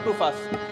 Too fast.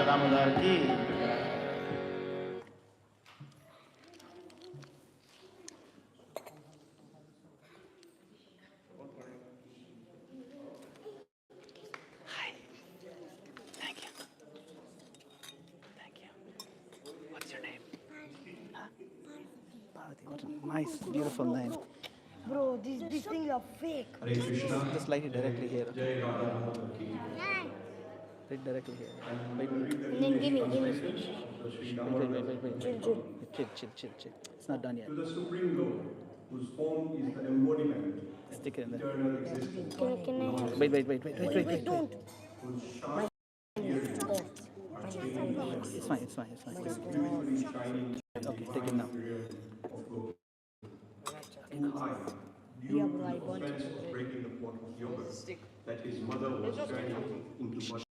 Damodar ki. Hi. Thank you. Thank you. What's your name? Huh? Parvati. What a nice, beautiful name. Bro, these things are fake. Hare Krishna. Just light it directly here, okay? Jai Radha Damodar ki. Light directly here. And Wait, we will wait, read the And then give me, invocation give me. message of the Sri wait, wait, Damodar wait, wait, wait, Chill, wait. chill. Chill. It's not done yet. to the Supreme Lord, whose form is the embodiment of Stick it in there. eternal existence, Can I have? Wait. Don't. whose sharp earrings are gleaming forever, It's fine. whose beautifully shining Okay, take it divine now. superiority of Gopal, who I, due to the offense of breaking the pot of yogurt that his mother was turning into butter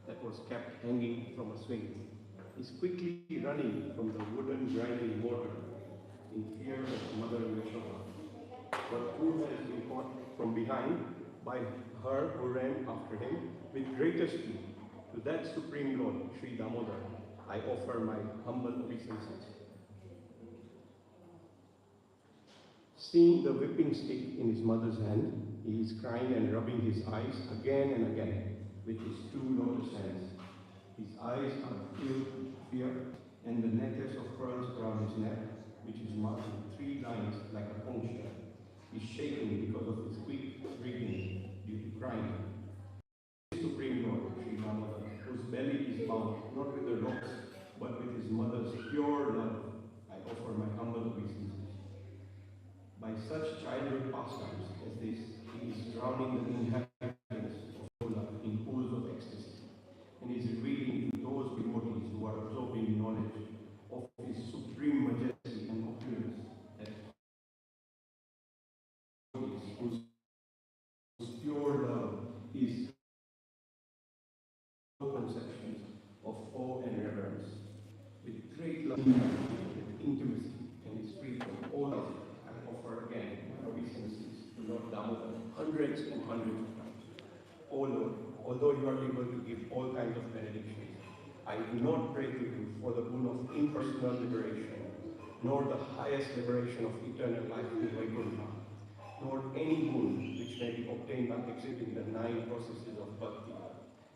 that was kept hanging from a swing, is quickly running from the wooden grinding mortar in fear of Mother Yashoda, but who has been caught from behind by her who ran after him with greater speed. To that Supreme Lord, Sri Damodar, I offer my humble obeisances. Seeing the whipping stick in his mother's hand, he is crying and rubbing his eyes again and again with his two lotus hands. His eyes are filled with fear, and the necklace of pearls around his neck, which is marked with three lines like a conch shell, is shaking because of his quick breathing due to crying. Supreme Lord, Sri Damodar, whose belly is bound not with the rocks, but with his mother's pure love, I offer my humble obeisances. By such childhood pastimes as this, he is drowning the inhabitants of Gola in pools of ecstasy, and is revealing to those devotees who are absorbing knowledge of his supreme majesty and opulence, that whose pure love is conceptions of awe and reverence. With great love, with intimacy, and is free from all of it, I offer again my obeisances to Lord Damodar hundreds and hundreds of times. O Lord, although you are able to give all kinds of benedictions, I do not pray to you for the boon of impersonal liberation, nor the highest liberation of eternal life in Vaikuntha, nor any boon which may be obtained by exhibiting the 9 processes of bhakti.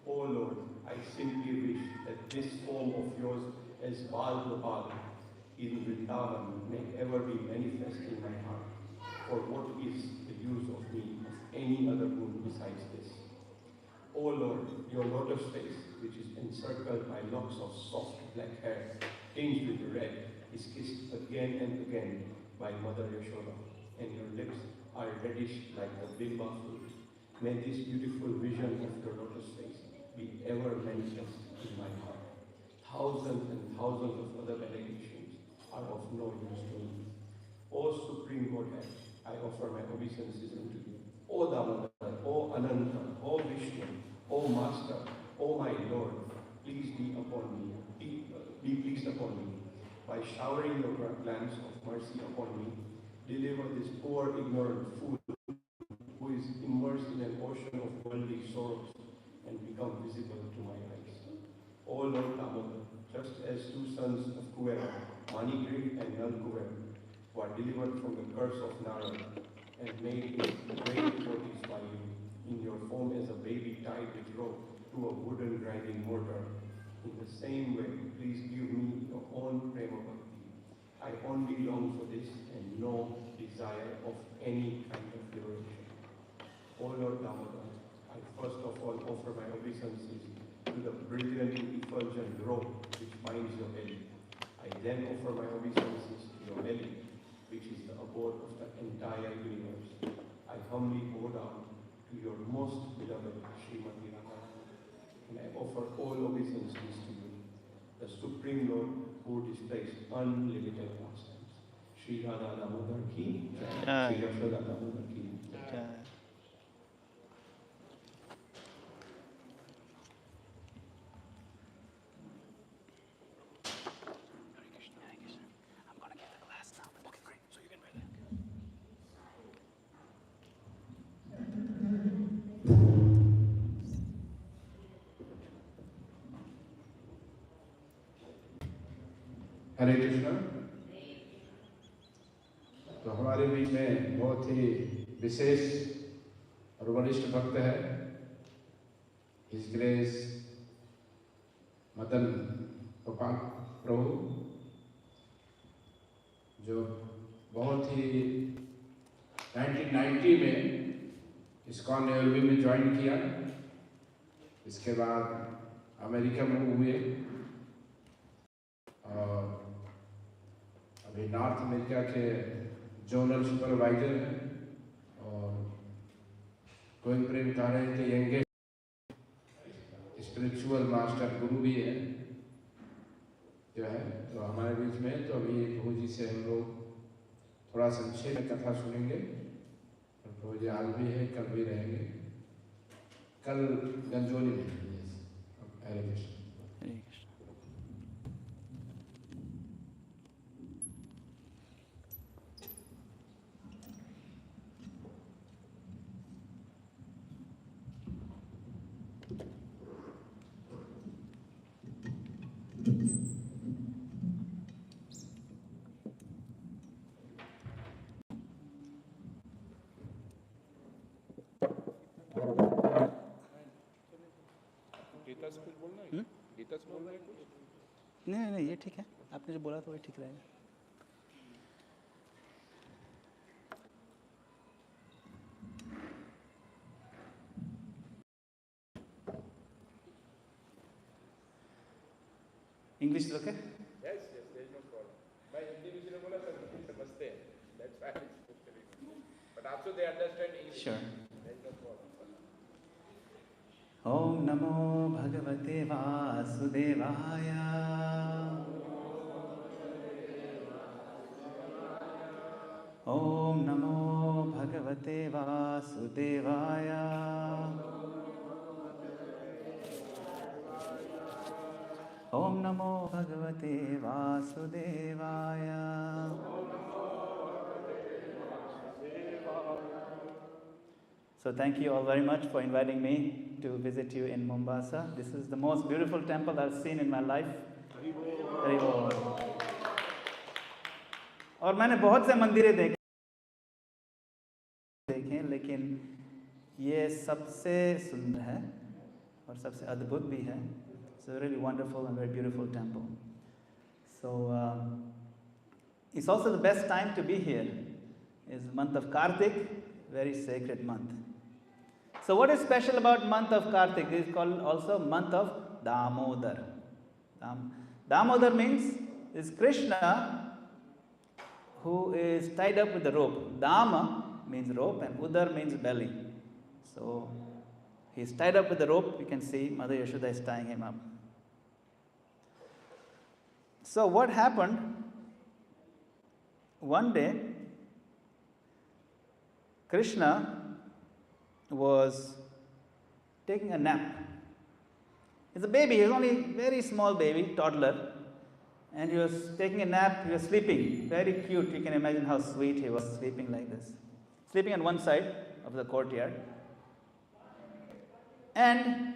O Lord, I simply wish that this form of yours as Bal Gopal in Vrindavan may ever be manifest in my heart. For what is the use of me of any other boon besides this? O Lord, your lotus face, which is encircled by locks of soft black hair, tinged with red, is kissed again and again by Mother Yashoda, and your lips are reddish like the bimba fruit. May this beautiful vision of your lotus face be ever manifest in my heart. Thousands and thousands of other benedictions are of no use to me. O Supreme Godhead, I offer my obeisances unto you. O Damodar, O Ananta, O Vishnu, O Master, O my Lord, please be upon me. Be pleased upon me. By showering your glance of mercy upon me, deliver this poor ignorant fool who is immersed in an ocean of worldly sorrows and become visible to my eyes. O Lord Damodar, just as 2 sons of Kuvera, Manigri and Nalkuvera, were delivered from the curse of Nara and made into great devotees by you, in your form as a baby tied with rope to a wooden grinding mortar, in the same way, please give me your own prema bhakti. I only long for this and no desire of any kind of liberation. O Lord Damodar, I first of all offer my obeisances to the brilliantly effulgent robe which binds your belly. I then offer my obeisances to your belly, which is the abode of the entire universe. I humbly bow down to your most beloved Srimati Radharani, and I offer all obeisances to you, the Supreme Lord who displays unlimited pastimes. Shri Radha Damodar ki jai. Shri Yashoda Damodar ki jai. I'm gonna get the glass now. Okay, great. So you can wear that. हरे कृष्णा। तो हमारे बीच में बहुत ही विशेष और वरिष्ठ भक्त है, his grace Madan Gopal प्रभु, जो बहुत ही 1990 में इस्कॉन न्यूयॉर्क में ज्वाइन किया। इसके बाद अमेरिका में हुए और अभी नॉर्थ अमेरिका के जोनल सुपरवाइजर हैं और कोई प्रेम कह रहे थे यंगेस्ट स्पिरिचुअल मास्टर गुरु भी है जो है। तो हमारे बीच में तो अभी प्रभु जी से हम लोग थोड़ा संक्षेप में कथा सुनेंगे। और प्रभु जी आज भी है, कल भी रहेंगे, कल गंजोली में। हरे कृष्ण। Hare Krishna. गीता से कुछ बोलना है? गीता से बोलना है कुछ? नहीं नहीं, ये ठीक है। आपने जो बोला था वही ठीक रहेगा। English is okay? Yes, yes, there is no problem. मैं हिंदी में जिन्हें बोला सर हिंदी समझते हैं. That's why I spoke Telugu. But also they understand English. Sure. There is no problem. Om Namo Bhagavate Vasudevaya. Om Namo Bhagavate Vasudevaya. Om Namo Bhagavate Vasudevaya. So thank you all very much for inviting me to visit you in Mombasa. This is the most beautiful temple I've seen in my life. Hari Bol. और मैंने बहुत से मंदिरें देखे, लेकिन ये सबसे सुंदर है और सबसे अद्भुत भी है. It's a really wonderful and very beautiful temple. So it's also the best time to be here. It's the month of Kartik, very sacred month. So what is special about month of Kartik? It is called also month of Damodar. Damodar means is Krishna who is tied up with the rope. Dama means rope and Udar means belly. So he is tied up with the rope. You can see Mother Yashoda is tying him up. So what happened? One day, Krishna was taking a nap. He's a baby, he's only a very small baby, toddler, and he was taking a nap, he was sleeping. Very cute, you can imagine how sweet he was sleeping like this. Sleeping on one side of the courtyard. And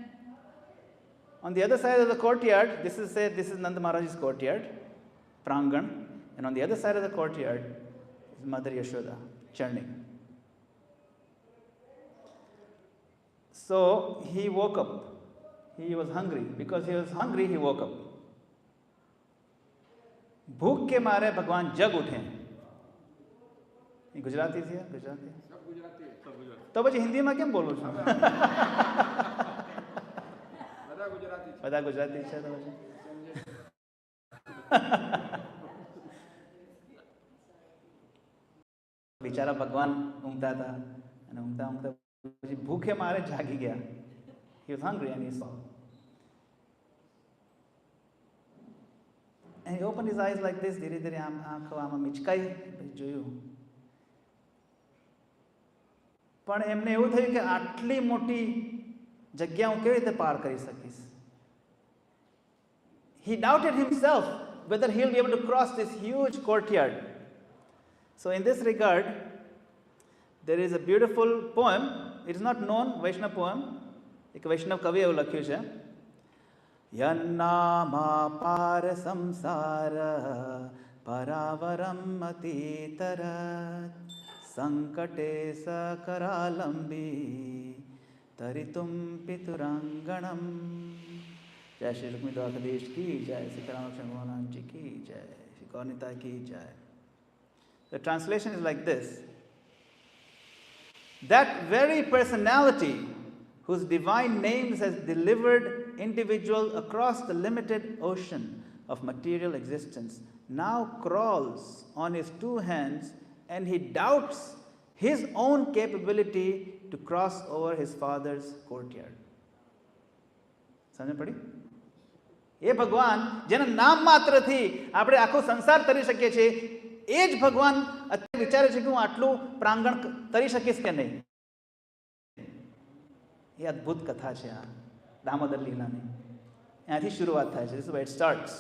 on the other side of the courtyard, this is Nanda Maharaj's courtyard, Prangan, and on the other side of the courtyard is Mother Yashoda, churning. So he woke up. He was hungry. Because he was hungry, he woke up. भूख के मारे भगवान जग उठे. ये गुजराती थी, गुजराती. सब गुजराती है. तो પછી હિન્દીમાં કેમ બોલું છું? બધા ગુજરાતી છે તો પછી. બિચારા ભગવાન ઊંઘતા હતા અને ઊંઘતા ઊંઘતા પછી ભૂખે મારે જાગી ગયા. He was hungry and he saw. And he opened his eyes like this, ધીરે ધીરે આંખો આમાં મિચકાઈ, પછી જોયું. પણ એમને એવું થયું કે આટલી મોટી જગ્યા હું કેવી રીતે પાર કરી શકીશ? He doubted himself whether he'll be able to cross this huge courtyard. So in this regard, there is a beautiful poem. It is not known, Vaishnava poem. એક વૈષ્ણવ કવિએ એવું લખ્યું છે. યન્નામા પાર સંસાર પરાવરમ અતિતર સંકટે સકરાલંબી તરિતુમ પિતુરાંગણમ. जय श्री रुक्मी द्वारकाधीश की जय, सीताराम भगवान जी की जय, श्री गौरनिताई की जय. The translation is like this: that very personality whose divine names has delivered individual across the limited ocean of material existence now crawls on his two hands and he doubts his own capability to cross over his father's courtyard. સમજ પડી? એ ભગવાન જેના નામ માત્રથી આપણે આખો સંસાર તરી શકીએ છીએ, એ જ ભગવાન અત્યારે વિચારે છે કે હું આટલું પ્રાંગણ તરી શકીશ કે નહીં. એ અદ્ભુત કથા છે આ દામોદર લીલાની. ત્યાંથી શરૂઆત થાય છે. This is where it starts.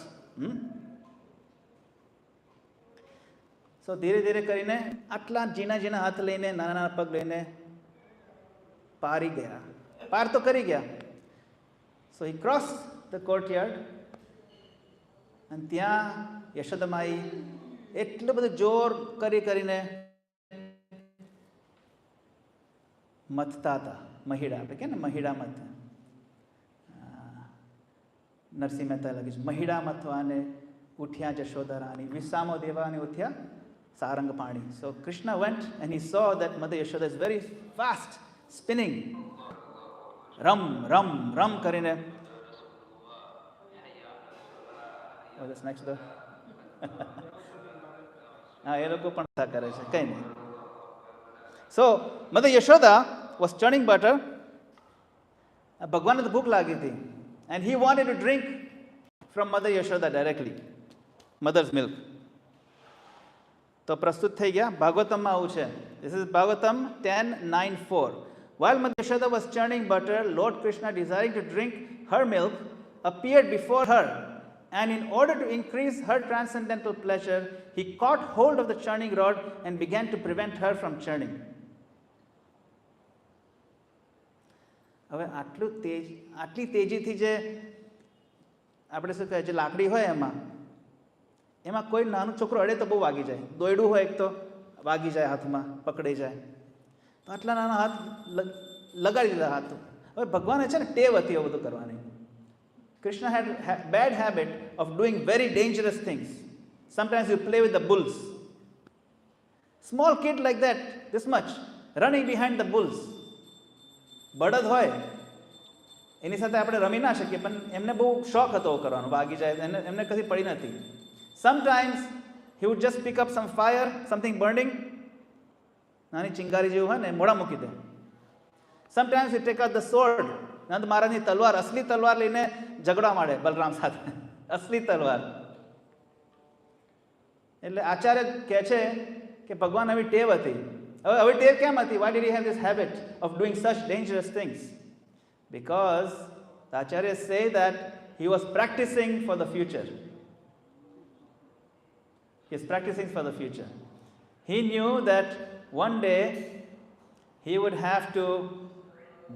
So ધીરે ધીરે કરીને આટલા ઝીણા ઝીણા હાથ લઈને, નાના નાના પગ લઈને પારી ગયા. પાર તો કરી ગયા. So he crossed the courtyard and ત્યાં યશોદામાઈ એટલું બધું જોર કરીને મથતા હતા. મહિડા, આપણે કે ને મહિડા મત, નરસિંહ મહેતા લખી છે મહિડા મથવાને ઉઠ્યા જશોદરાની, વિસામો દેવાને ઉઠ્યા સારંગ પાણી. So Krishna went and he saw that Mother Yashoda is very fast spinning. Ram, ram, ram કરીને. Oh, that's next door. હા, એ લોકો પણ કરે છે, કઈ નહીં. So Mother Yashoda was churning butter. ભગવાનને તો ભૂખ લાગી હતી and he wanted to drink from Mother Yashoda directly, mother's milk. તો પ્રસ્તુત થઈ ગયા. ભાગવતમમાં આવું છે. This is Bhagavatam 10:9-4. While Mother Yashoda was churning butter, Lord Krishna, desiring to drink her milk, appeared before her, and in order to increase her transcendental pleasure, he caught hold of the churning rod and began to prevent her from churning. હવે આટલી તેજીથી જે આપણે શું કહે છે લાકડી હોય એમાં એમાં કોઈ નાનું છોકરો અડે તો બહુ વાગી જાય, દોયડું હોય એક તો વાગી જાય હાથમાં, પકડાઈ જાય. તો આટલા નાના હાથ લગાડી દીધા હાથ. હવે ભગવાને છે ને ટેવ હતી એવું બધું કરવાની. Krishna had bad habit of doing very dangerous things. Sometimes you play with the bulls. Small kid like that, this much, running behind the bulls. બળદ હોય એની સાથે આપણે રમી ના શકીએ, પણ એમને બહુ શોખ હતો કરવાનો, વાગી જાય, એમને કદી પડી નથી. Sometimes he would just pick up some fire, something burning, નાની ચિંગારી જેવું હોય ને મોડા મૂકી દે. Sometimes he take out the sword, Nand મહારાજની તલવાર, અસલી તલવાર લઈને ઝઘડા માંડે બલરામ સાથે, અસલી તલવાર. એટલે આચાર્ય કહે છે કે ભગવાન આવી ટેવ હતી. હવે ટેવ કેમ હતી? Why did he have this habit of doing such dangerous things? Because the acharyas say that he was practicing for the future. He is practicing for the future. He knew that one day he would have to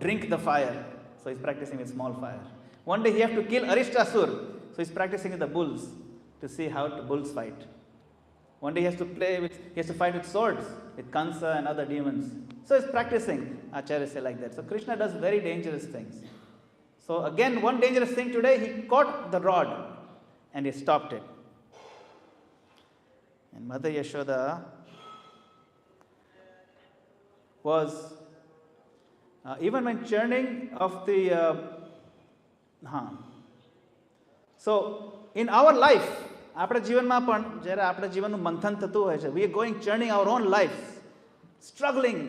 drink the fire, so he's practicing with small fire. One day he have to kill Arishtasur, so he's practicing with the bulls to see how the bulls fight. One day he has to fight with swords, with Kansa and other demons. So he's practicing. Acharyas say like that. So Krishna does very dangerous things. So again, one dangerous thing today, he caught the rod and he stopped it. And Mother Yashoda was, even when churning of the, so in our life, આપણા જીવનમાં પણ જ્યારે આપણા જીવનનું મંથન થતું હોય છે, we are going churning our own lives, struggling,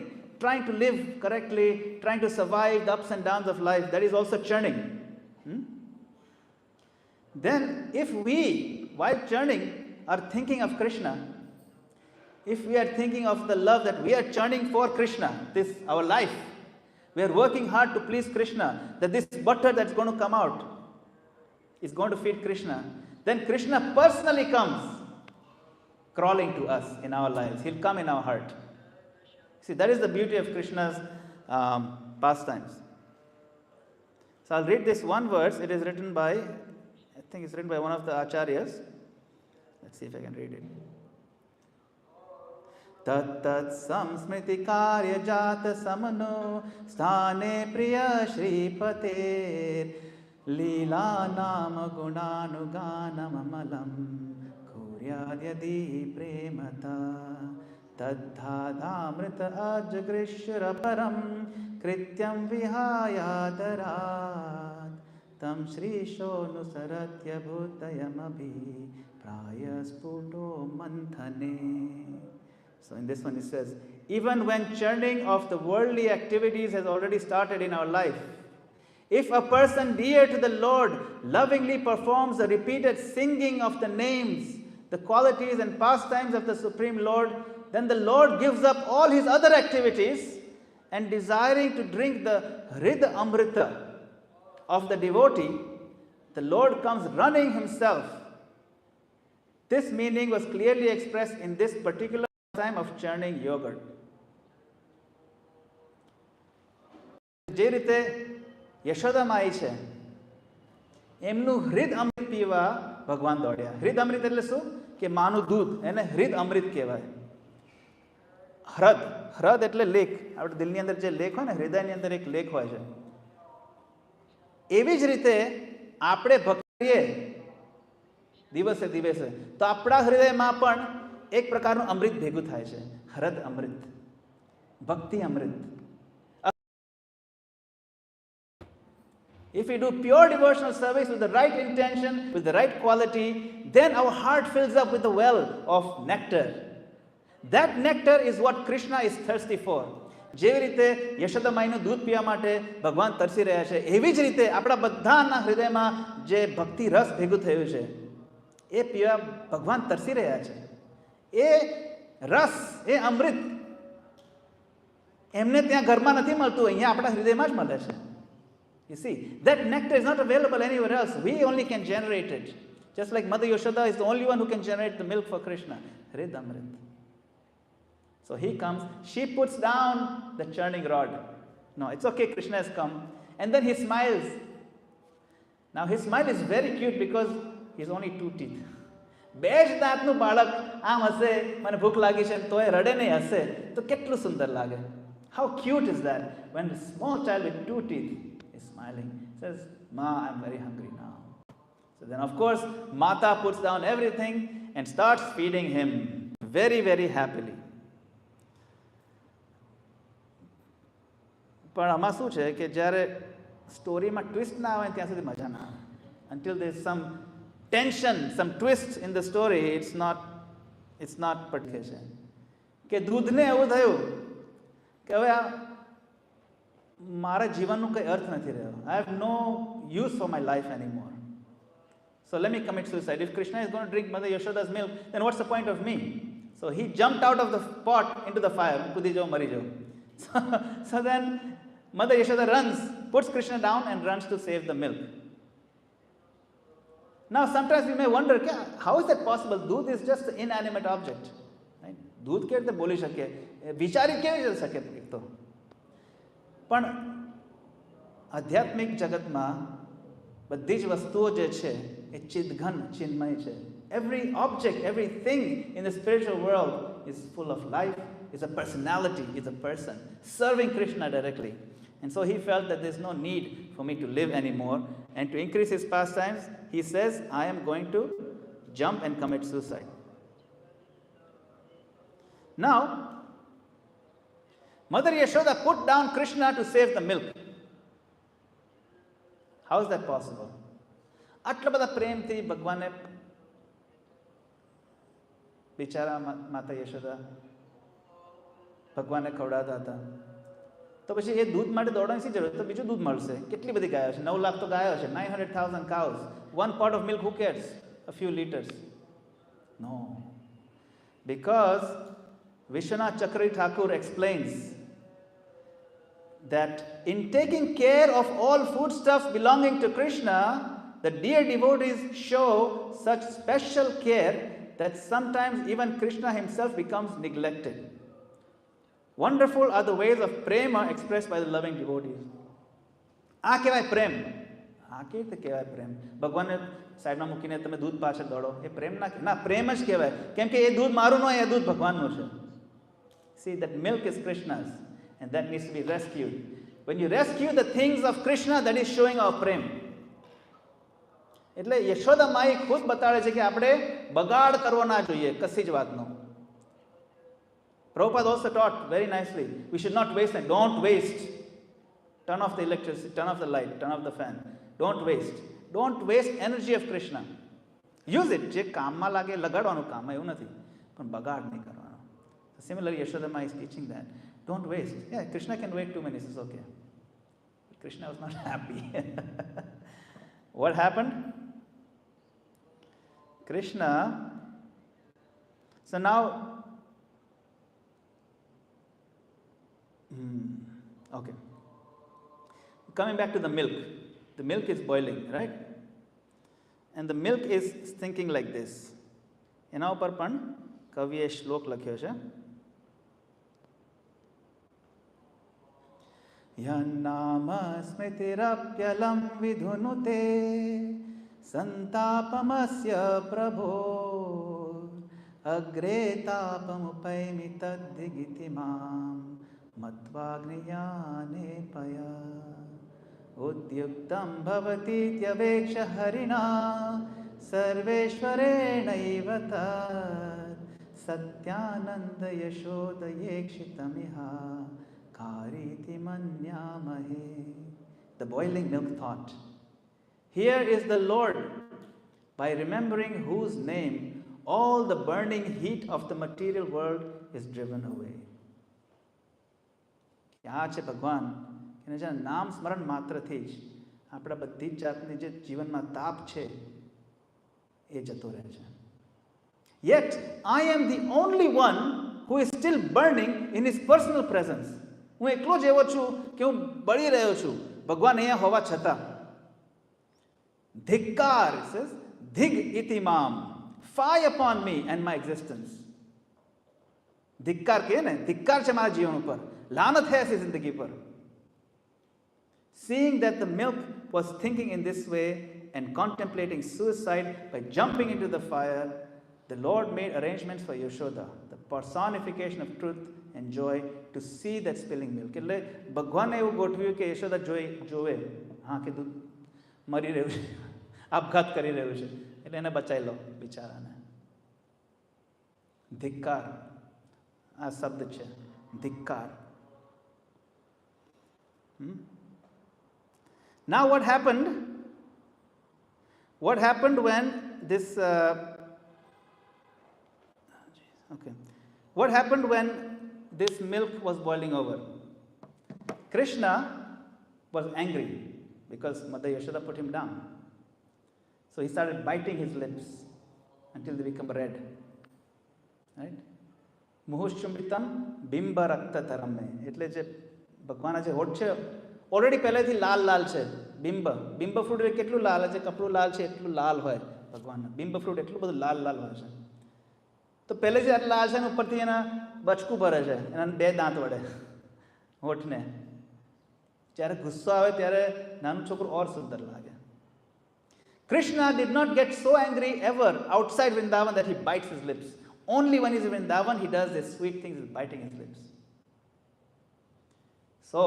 trying to live correctly, trying to survive the ups and downs of life. That is also churning. Then if we, while churning, are thinking of Krishna, if we are thinking of the love that we are churning for Krishna, this our life, we are working hard to please Krishna, that this butter that's going to come out is going to feed Krishna, then Krishna personally comes crawling to us in our lives. He'll come in our heart. See, that is the beauty of Krishna's pastimes. So I'll read this one verse. It is written by, I think it's written by one of the acharyas. Let's see if I can read it. Tat samsmriti karya jata samano sthane priya shripater लीला नाम गुणानुगानममलं कुर्याद्यदि प्रेमता तद्धादामृत अजगृश्यरपरं कृत्यं विहायादरात् तं श्रीशोऽनुसरत्य भूतयमभिप्रायस्फुटो मन्थने. So in this one it says, even when churning of the worldly activities has already started in our life, if a person dear to the Lord lovingly performs the repeated singing of the names, the qualities and pastimes of the Supreme Lord, then the Lord gives up all his other activities and desiring to drink the Hrid Amrita of the devotee, the Lord comes running himself. This meaning was clearly expressed in this particular time of churning yogurt. જે રીતે યશોદા માઈ છે, એમનું હૃદ અમૃત પીવા ભગવાન દોડ્યા. હૃદ અમૃત એટલે શું? કે માનું દૂધ, એને હૃદ અમૃત કહેવાય. હૃદ, હૃદ એટલે લેખ. આપણે દિલની અંદર જે લેખ હોય ને, હૃદયની અંદર એક લેખ હોય છે. એવી જ રીતે આપણે ભક્તિએ દિવસે દિવસે, તો આપણા હૃદયમાં પણ એક પ્રકારનું અમૃત ભેગું થાય છે, હૃદ અમૃત, ભક્તિ અમૃત. If we do pure devotional service with the right intention, with the right quality, then our heart fills up with the well of nectar. That nectar is what Krishna is thirsty for. જેવી રીતે યશોદા માઈનું દૂધ પીવા માટે ભગવાન તરસી રહ્યા છે, એવી જ રીતે આપણા બધાના હૃદયમાં જે ભક્તિ રસ ભેગું થયું છે, એ પીવા ભગવાન તરસી રહ્યા છે. એ રસ, એ અમૃત એમને ત્યાં ઘરમાં નથી મળતું, અહીંયા આપણા હૃદયમાં જ મળે છે. You see, that nectar is not available anywhere else. We only can generate it. Just like Mother Yashoda is the only one who can generate the milk for Krishna. Hrid Amrit. So he comes, she puts down the churning rod. No, it's okay, Krishna has come. And then he smiles. Now his smile is very cute because he has only 2 teeth. બે જ દાંતનું બાળક આમ હશે, મને ભૂખ લાગી છે તોય રડે નહીં, હશે તો કેટલું સુંદર લાગે. How cute is that when a small child with 2 teeth is smiling, says, "Ma, I'm very hungry now." So then of course Mata puts down everything and starts feeding him very, very happily. પણ આમાં શું છે કે જ્યારે સ્ટોરીમાં twist ના આવે ત્યાં સુધી મજા ના આવે. Until there is some tension, some twist in the story, it's not particular. કે દૂધને એવું થયું કે હવે આ મારા જીવનનું કંઈ અર્થ નથી રહ્યો. I have no use for my life anymore. So let me commit suicide. If Krishna is going to drink Mother Yashoda's milk, then what's the point of me? So he jumped out of the pot into the fire. Kudi jao, mari jao. So then Mother Yashoda runs, puts Krishna down and runs to save the milk. Now sometimes we may wonder, how is that possible? Doodh is just an inanimate object. Right? Doodh કેવી રીતે બોલી શકે, વિચારી કેવી રીતે શકે? તો પણ આધ્યાત્મિક જગતમાં બધી જ વસ્તુઓ જે છે એ ચિદઘન ચિન્મય છે. Every object, everything in the spiritual world is full of life, is a personality, is a person serving Krishna directly. And so he felt that there's no need for me to live anymore. And to increase his pastimes, he says, I am going to jump and commit suicide. Now, Mother Yashoda put down Krishna to save the milk. How is that possible? આટલા બધા પ્રેમથી ભગવાને બિચારા માતા યશોદા ભગવાનને ખવડાવતા હતા, તો પછી એ દૂધ માટે દોડવાની શી જરૂર? તો બીજું દૂધ મળશે. કેટલી બધી ગાયો છે, 9 લાખ તો ગાયો છે, 900,000 cows. 1 pot of milk, who cares? A few liters. No. Because Vishwanath Chakri Thakur explains that in taking care of all foodstuffs belonging to Krishna, the dear devotees show such special care that sometimes even Krishna himself becomes neglected. Wonderful are the ways of prema expressed by the loving devotees. આ કહેવાય પ્રેમ. આ કેવી રીતે કહેવાય પ્રેમ? ભગવાનને સાઈડમાં મૂકીને તમે દૂધ પાછળ દોડો, એ પ્રેમ ના પ્રેમ જ કહેવાય. કેમ કે એ દૂધ મારું ન હોય, એ દૂધ ભગવાનનું છે. See, that milk is Krishna's and that needs to be rescued. When you rescue the things of Krishna, that is showing our prem. એટલે યશોદા માઈ ખુદ બતાડે છે કે આપણે બગાડ કરવો ના જોઈએ કશી જ વાતનો. Prabhupada also taught very nicely, we should not waste and don't waste. Turn off the electricity, turn off the light, turn off the fan. Don't waste. Don't waste energy of Krishna. Use it. જે કામમાં લાગે લગાડવાનું કામ, એવું નથી, પણ બગાડ નહીં કરવાનો. Similarly, Yashoda Mai is teaching that. Don't waste. Yeah, Krishna can wait 2 minutes, it's okay. But Krishna was not happy. What happened? Krishna, so now, okay. Coming back to the milk. The milk is boiling, right? And the milk is thinking like this. એના ઉપર પણ કવિએ શ્લોક લખ્યો છે. યન્નામ સ્મૃતિરપ્યલમ વિધુનુતે સંતાપમસ્ય પ્રભો અગ્રે તાપમુપૈમિ તદ્દિગિતિ મામ મત્વાગ્નિયાને પયા ઉદ્યુક્તમ ભવતીત્યવેક્ષ હરિણા સર્વેશ્વરેણૈવ તत् Satyanand યશોદયેક્ષિતમિહા kariti manyamahe. The boiling milk thought, here is the Lord, by remembering whose name all the burning heat of the material world is driven away. આ છે ભગવાન, એને છે નામ સ્મરણ માત્રથી જ આપણા બધી જ જાતની જે જીવનમાં તાપ છે એ જતો રહે છે. Yet I am the only one who is still burning in his personal presence. હું એકલો જ એવો છું કે હું બળી રહ્યો છું ભગવાન અહીંયા હોવા છતાં. ધિક્કાર, it says, ધીગ Iti મામ, fie upon me and my existence. ધિક્કાર કહે ને, ધિક્કાર છે મારા જીવન ઉપર, લાનત હૈ એસી જિંદગી પર. Seeing that the milk was thinking in this way and contemplating suicide by jumping into the fire, The Lord made arrangements for Yashoda, the personification of truth and joy, to see that spilling milk. એટલે ભગવાને એવું ગોઠવ્યું કે યશોદા જોવે હા કે દૂધ મરી રહ્યું છે, આપઘાત કરી રહ્યું છે, એટલે એને બચાવી લો બિચારાને. ધિક્કાર, આ શબ્દ છે ધિક્કાર. Now what happened when this what happened when this milk was boiling over? Krishna was angry because Mother Yashoda put him down. So he started biting his lips until they become red. Right? મુહુશ્ચુંબિતમ બિંબ રક્ત તરમે, એટલે જે ભગવાનના જે હોઠ છે already પહેલેથી લાલ લાલ છે. બિંબ fruit કેટલું લાલ છે, કપડું લાલ છે એટલું લાલ હોય ભગવાનના. બિંબ ફ્રૂટ એટલું બધું લાલ લાલ હોય છે. તો પહેલેથી આટલું લાલ છે ને ઉપરથી એના બચકું ભરે છે, એના 2 દાંત વડે હોઠને. જ્યારે ગુસ્સો આવે ત્યારે નાનું છોકરું ઓર સુંદર લાગે. Krishna did not get so angry ever outside Vrindavan that he bites his lips. Only when he's in Vrindavan he does these sweet things, is biting his lips. So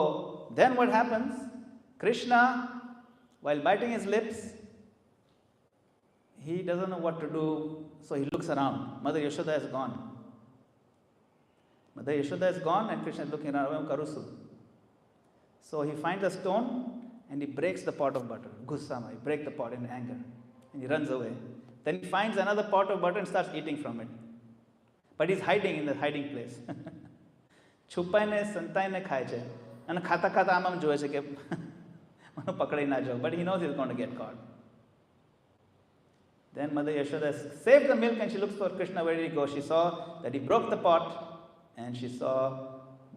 then what happens? Krishna, while biting his lips, he doesn't know what to do, so he looks around. Mother Yashoda is gone. Mother Yashoda is gone and Krishna is looking around. Karusu. So he finds a stone and he breaks the pot of butter. Gussama, he breaks the pot in anger and he runs away. Then he finds another pot of butter and starts eating from it. But he's hiding in the hiding place. છુપાઈને સંતાઈને ખાય છે અને ખાતા ખાતા આમ જોવે છે કે મને પકડી ના જાવ. But he knows he's going to get caught. Then Mother Yashoda saved the milk and she looks for Krishna. Where did he go? She saw that he broke the pot and she saw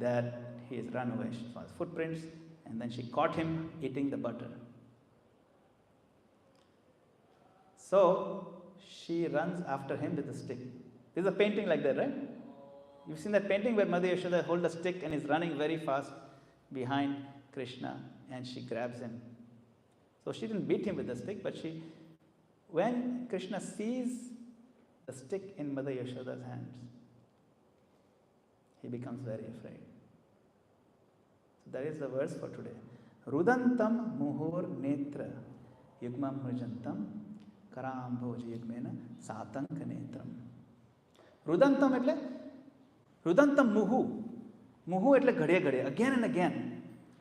that he has run away. She saw his footprints and then she caught him eating the butter. So she runs after him with a stick. There's a painting like that, right? You've seen that painting where Mother Yashoda holds a stick and is running very fast behind Krishna and she grabs him. So she didn't beat him with the stick, but when Krishna sees the stick in Mother Yashoda's hands, he becomes very afraid. So that is the verse for today. Rudantam muhur netra yugmam mrijantam karambhoj yugmena satanka netram. Rudantam એટલે Rudantam muhu. Muhu એટલે ઘડે ઘડે, again and again.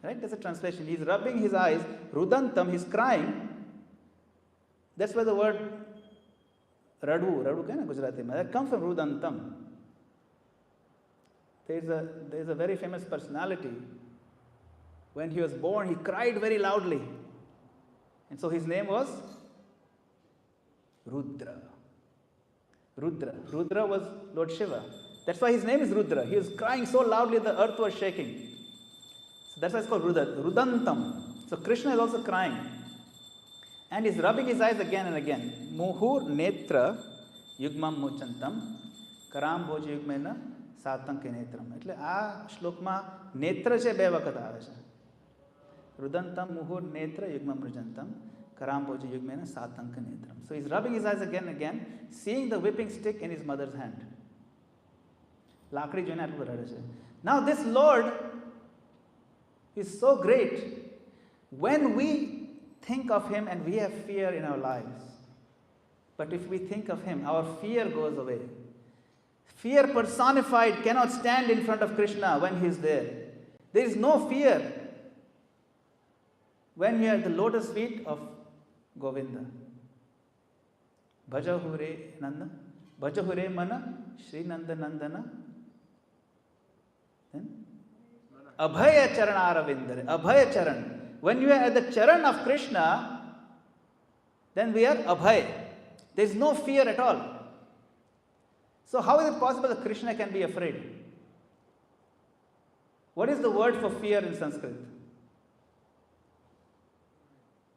Right? That's a translation. He's rubbing his eyes. Rudantam, he's crying. That's where the word radu કહે ને ગુજરાતીમાં, that comes from Rudantam. There's a very famous personality. When he was born, he cried very loudly. And so his name was Rudra. Rudra was Lord Shiva. That's why his name is Rudra. He was crying so loudly the earth was shaking. So that's why it's called Rudantam. So Krishna is also crying. And he's rubbing his eyes again and again. Muhur netra yugmam muchantam karam bhoj yugmena satanka netram. એટલે આ શ્લોકમાં નેત્ર છે 2 વખત આવે છે. Rudantam muhur netra yugmam mrijantam karam bhoj yugmena satanka netram. So he's rubbing his eyes again and again, seeing the whipping stick in his mother's hand. લાકડી જોઈને આટલું રડે છે. Now this Lord is so great. When we think of him and we have fear in our lives, but if we think of him, our fear goes away. Fear personified cannot stand in front of Krishna when he is there. There is no fear when you are at the lotus feet of Govinda. Bhajahure Nanda, Bhajahure Mana, Shri Nanda Nandana. Then Abhaya Charanaravinda, Abhaya Charan. When you are at the charan of Krishna, then we are abhay. There is no fear at all. So how is it possible that Krishna can be afraid? What is the word for fear in Sanskrit?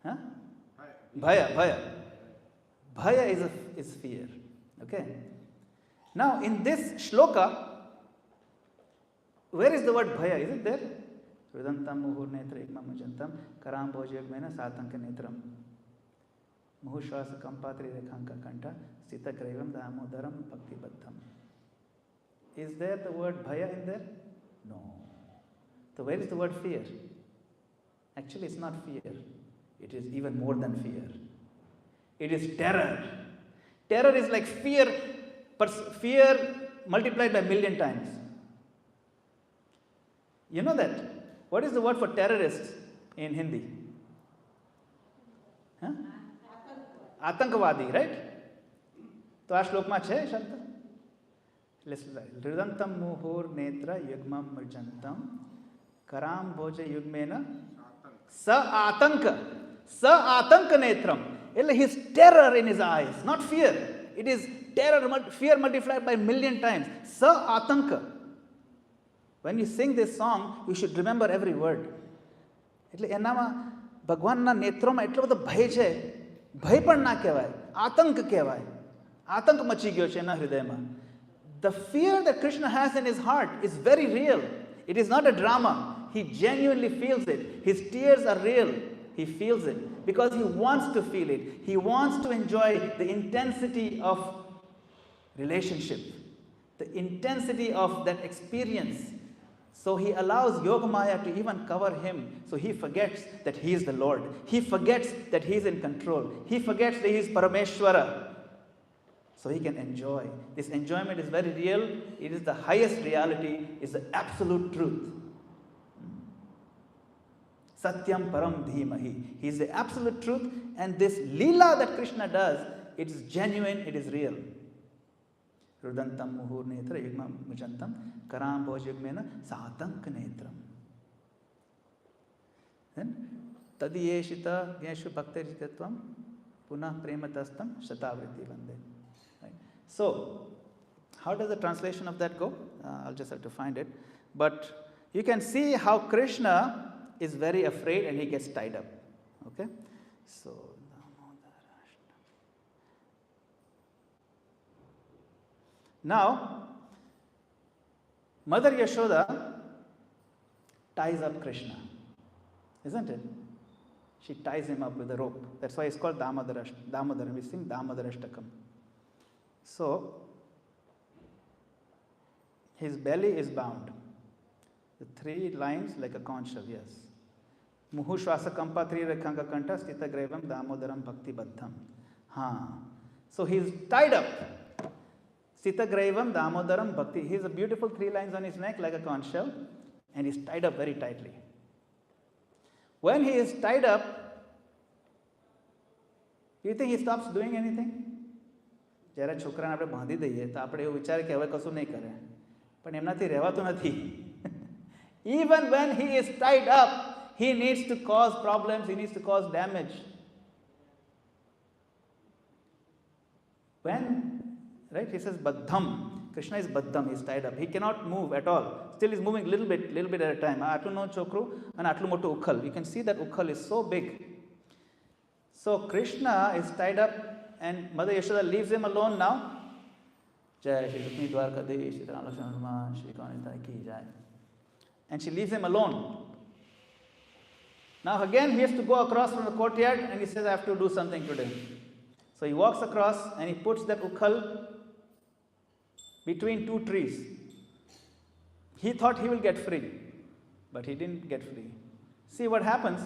Huh? Bhaya. Bhaya is fear. Okay. Now in this shloka, where is the word bhaya? Is it there? Rudantam muhur netra yugmam mujantam karam bhoj yugmena satanka netram. Muhushvasa Kampatri Rekhanka Kanta Sita Graivam Damodaram Bhakti Baddham. Is there the word bhaya in there? No. So where is the word fear? Actually, it's not fear. It is even more than fear. It is terror. Terror is like fear multiplied by a million times. You know that? What is the word for terrorist in Hindi? Huh? Atankavadi, right? तो आ श्लोक में है शब्द हृदंतम मुहुर नेत्र युग्मम मृजंतम कराम भोज युग्मेन स आतंक नेत्रम. His terror in his eyes, not fear. It is terror, fear multiplied by a million times. Sa atanka. When you sing this song, you should remember every word. એટલે એનામાં ભગવાનના નેત્રોમાં એટલો બધો ભય છે, ભય પણ ના કહેવાય, આતંક કહેવાય. આતંક મચી ગયો છે એના હૃદયમાં. The fear that Krishna has in his heart is very real. It is not a drama. He genuinely feels it. His tears are real. He feels it because he wants to feel it. He wants to enjoy the intensity of relationship, the intensity of that experience. So he allows Yogamaya to even cover him, so he forgets that he is the Lord. He forgets that he is in control. He forgets that he is Parameshwara. So he can enjoy. This enjoyment is very real. It is the highest reality. It's the absolute truth. Satyam param dhimahi. He is the absolute truth. And this lila that Krishna does, it is genuine, it is real. Rudantam muhur netra yugma mujantam karam bhoj yugmena satank netram. Then tadiyeshita gyeshu bhaktirjitatvam punah prematastam shatavriti vande. So, how does the translation of that go? I'll just have to find it. But you can see how Krishna is very afraid and he gets tied up. Okay? So, now, Mother Yashoda ties up Krishna, isn't it? She ties him up with a rope. That's why it's called Damodaram. We sing Damodarashtakam. So, his belly is bound. The 3 lines like a conch shell, yes. Muhu Shwasa Kampa 3 Rekhanka Kanta Stita Grevam Damodaram Bhakti Baddham. So he's tied up. Stita Grevam Damodaram Bhakti. He has a beautiful 3 lines on his neck like a conch shell, and he's tied up very tightly. When he is tied up, do you think he stops doing anything? જ્યારે છોકરાને આપણે બાંધી દઈએ તો આપણે એવું વિચારે કે હવે કશું નહીં કરે, પણ એમનાથી રહેવાતું નથી. Even when he is tied up, he needs to cause problems, he needs to cause damage. When, right, he says baddham. Krishna is baddham, he is tied up. He cannot move at all. Still he is moving little bit at a time. Atlu no chokru and atlu motu ukhal. You can see that ukhal is so big. So Krishna is tied up and Mother Yashoda leaves him alone now. Jai Shri Rukmini Dwarkadhish, Shri Ram Lakshmana Hanuman, Shri Kaunita Ki Jai. And she leaves him alone. Now again he has to go across from the courtyard and he says, I have to do something today. So he walks across and he puts that ukhal between 2 trees. He thought he will get free, but he didn't get free. See what happens?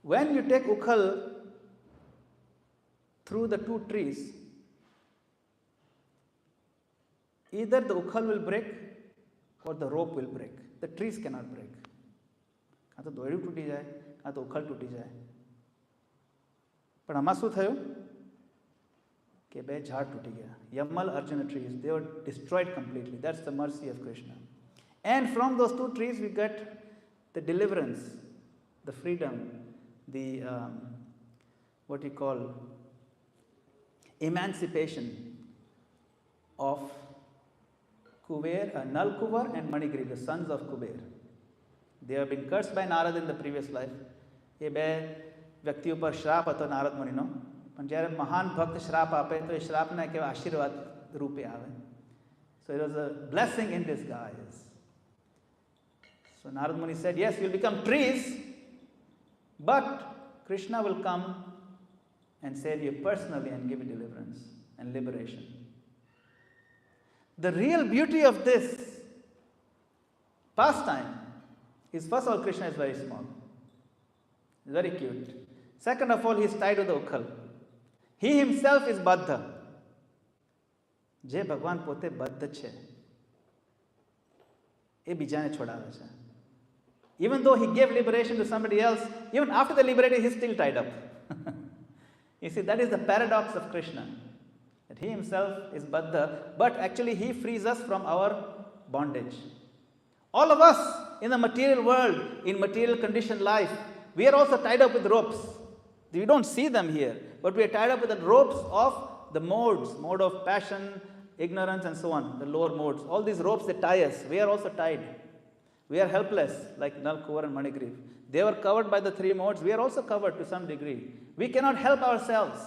When you take ukhal through the 2 trees, either the ukhal will break or the rope will break. The trees cannot break. કાં તો દોરડું તૂટી જાય, કાં તો ઉખલ તૂટી જાય. પણ આમાં શું થયું કે 2 ઝાડ તૂટી ગયા. Yamal Arjuna trees, they were destroyed completely. That's the mercy of Krishna. And from those 2 trees we get the deliverance, the freedom, the what you call emancipation of Kuber, Nalkuvar and Manigri, the sons of Kuber. They have been cursed by Narad in the previous life. એ 2 વ્યક્તિઓ પર શ્રાપ હતો નારદ મુનિનો, પણ જ્યારે મહાન ભક્ત શ્રાપ આપે તો એ શ્રાપને કેવા આશીર્વાદ રૂપે આવે. So it was a blessing in disguise. So Narad Muni said, yes, you'll become trees, but Krishna will come and save you personally and give you deliverance and liberation. The real beauty of this pastime is, first of all, Krishna is very small. He's very cute. Second of all, he is tied to the ukhal. He himself is baddha. જે ભગવાન પોતે બદ્ધ છે એ બીજાને છોડાવે છે. Even though he gave liberation to somebody else, even after the liberation, he's still tied up. You see, that is the paradox of Krishna. That he himself is baddha, but actually he frees us from our bondage. All of us in the material world, in material conditioned life, we are also tied up with ropes. We don't see them here, but we are tied up with the ropes of the modes, mode of passion, ignorance, and so on, the lower modes. All these ropes, they tie us. We are also tied. We are helpless, like Nal, Kuvar, and Manigriv. They were covered by the three modes. We are also covered to some degree. We cannot help ourselves.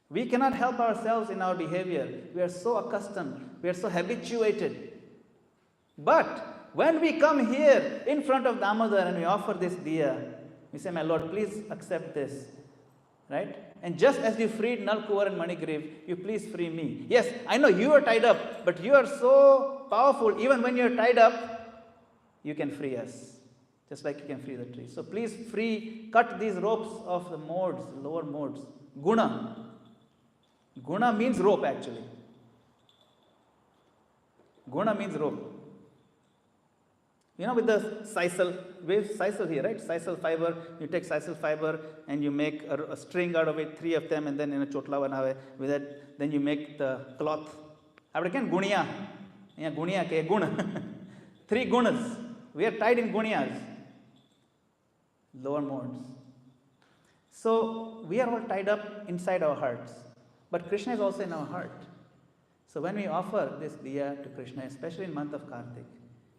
We cannot help ourselves in our behavior. We are so accustomed. We are so habituated. But when we come here in front of Damodar and we offer this diya, we say, my Lord, please accept this. Right? And just as you freed Nal, Kuvar, and Manigriv, you please free me. Yes, I know you are tied up, but you are so powerful. Even when you are tied up, you can free us. Just like you can free the tree. So please cut these ropes of the modes, lower modes. Guna. Guna means rope actually. Guna means rope. You know, with the sisal, we have sisal here, right? Sisal fiber, you take sisal fiber and you make a string out of it, 3 of them, and then in a chotla banave. With that, then you make the cloth. Again, gunya. Gunya ke guna. 3 gunas. We are tied in gunyas. Lower modes. So we are all tied up inside our hearts. But Krishna is also in our heart. So when we offer this diya to Krishna, especially in month of Kartik,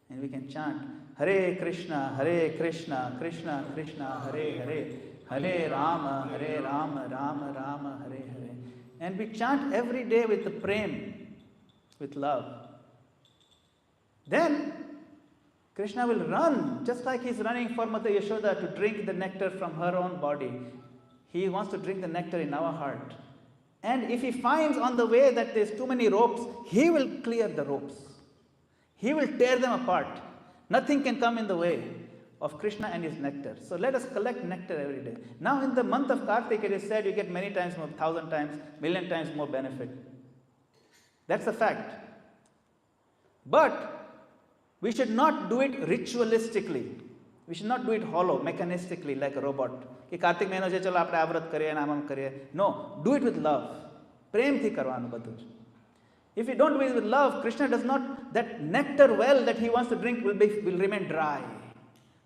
and we can chant Hare Krishna, Krishna Krishna, Hare Hare, Hare Rama, Rama Rama, Hare Hare. And we chant every day with the prem, with love. Then Krishna will run, just like he's running for Mother Yashoda to drink the nectar from her own body. He wants to drink the nectar in our heart. And if he finds on the way that there's too many ropes, he will clear the ropes. He will tear them apart. Nothing can come in the way of Krishna and his nectar. So let us collect nectar every day. Now in the month of Kartik, it is said you get many times more, 1,000 times, million times more benefit. That's a fact. But we should not do it ritualistically. We should not do it hollow, mechanistically, like a robot. Ki Kartik mahino je chalo apne avrat kariye, namam kariye. No, do it with love. Prem thi karvanu badhu. If we don't do it with love, Krishna does not, that nectar well that he wants to drink will remain dry.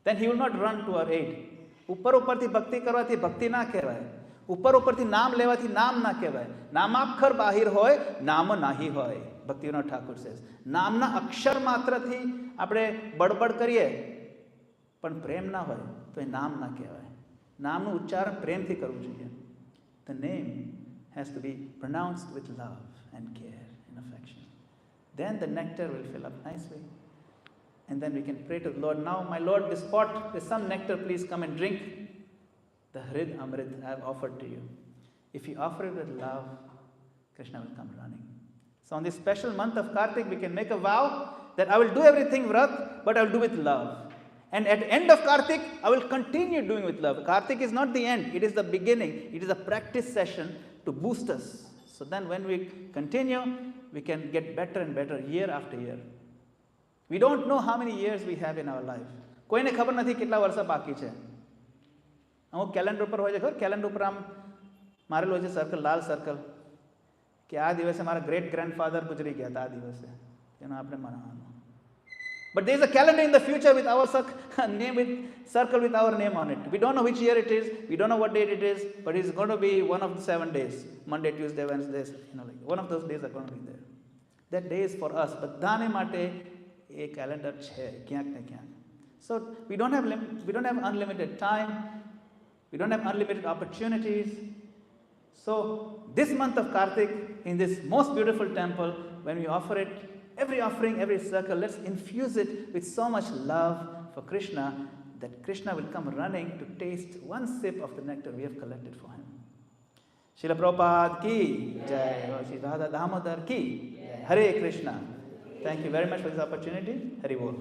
Then he will not run to our aid. Upar thi bhakti karvathi bhakti na kehvaye. Upar thi naam levathi naam na kehvaye. Namakhar bahir hoy, naam nahi hoy. Bhaktivinoda Thakur says. Namna akshar matra thi apne badbad kariye. Pan prem na hoy, to naam na kehvaye. Namnu uchcharan prem thi karvu જોઈએ. The name has to be pronounced with love and care. Affection. Then the nectar will fill up nicely. And then we can pray to the Lord, now my Lord, this pot, there's some nectar, please come and drink the Hrid Amrit I have offered to you. If you offer it with love, Krishna will come running. So on this special month of Kartik, we can make a vow that I will do everything vrat, but I will do with love. And at the end of Kartik, I will continue doing with love. Kartik is not the end, it is the beginning. It is a practice session to boost us. So then when we continue, we can get better and better year after year. We don't know how many years we have in our life. કોઈને ખબર નથી કેટલા વર્ષ બાકી છે. અમુક calendar ઉપર હોય છે ખબર, કેલેન્ડર ઉપર આમ મારેલું હોય છે સર્કલ, લાલ સર્કલ, કે આ દિવસે મારા ગ્રેટ ગ્રેન્ડફાધર ગુજરી ગયા હતા આ દિવસે, એનો આપણે મનાવવાનું. But there is a calendar in the future with our name, with circle with our name on it. We don't know which year it is, we don't know what date it is, but it's going to be one of the 7 days. Monday, Tuesday, Wednesday, like one of those days are going to be there. That day is for us. બધાને માટે એ calendar છે ક્યાંક ને ક્યાંક. So we don't have unlimited time. We don't have unlimited opportunities. So this month of Kartik, in this most beautiful temple, when we offer it, every offering, every circle, let's infuse it with so much love for Krishna that Krishna will come running to taste one sip of the nectar we have collected for him. Srila Prabhupada ki jai, or Sri Radha Damodar ki jai. Hare Krishna. Thank you very much for this opportunity. Hari Bol.